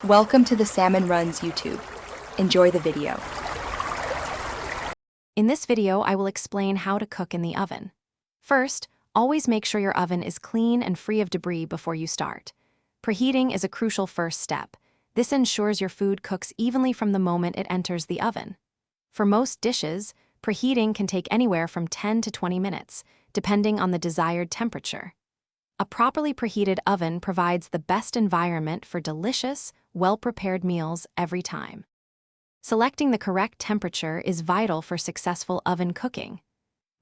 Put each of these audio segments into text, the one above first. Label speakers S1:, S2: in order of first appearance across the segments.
S1: Welcome to the Salmon Runs YouTube. Enjoy the video.
S2: In this video, I will explain how to cook in the oven. First, always make sure your oven is clean and free of debris before you start. Preheating is a crucial first step. This ensures your food cooks evenly from the moment it enters the oven. For most dishes, preheating can take anywhere from 10 to 20 minutes, depending on the desired temperature. A properly preheated oven provides the best environment for delicious, well-prepared meals every time. Selecting the correct temperature is vital for successful oven cooking.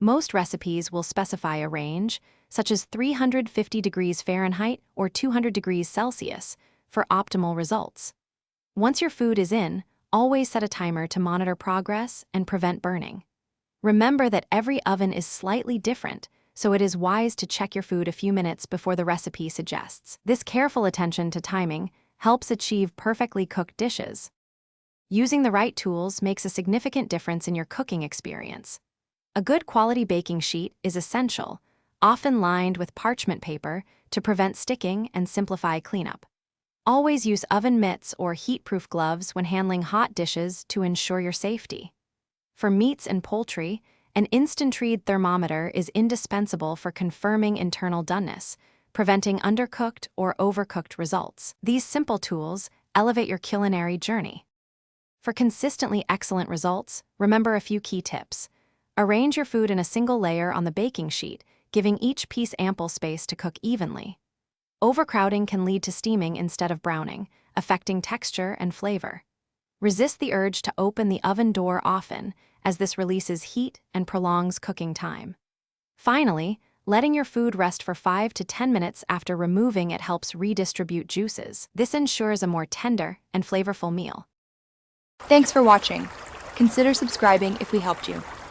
S2: Most recipes will specify a range, such as 350 degrees Fahrenheit or 200 degrees Celsius, for optimal results. Once your food is in, always set a timer to monitor progress and prevent burning. Remember that every oven is slightly different, so it is wise to check your food a few minutes before the recipe suggests. This careful attention to timing helps achieve perfectly cooked dishes. Using the right tools makes a significant difference in your cooking experience. A good quality baking sheet is essential, often lined with parchment paper to prevent sticking and simplify cleanup. Always use oven mitts or heat-proof gloves when handling hot dishes to ensure your safety. For meats and poultry, an instant-read thermometer is indispensable for confirming internal doneness, preventing undercooked or overcooked results. These simple tools elevate your culinary journey. For consistently excellent results, remember a few key tips. Arrange your food in a single layer on the baking sheet, giving each piece ample space to cook evenly. Overcrowding can lead to steaming instead of browning, affecting texture and flavor. Resist the urge to open the oven door often, as this releases heat and prolongs cooking time. Finally, letting your food rest for 5 to 10 minutes after removing it helps redistribute juices. This ensures a more tender and flavorful meal.
S1: Thanks for watching. Consider subscribing if we helped you.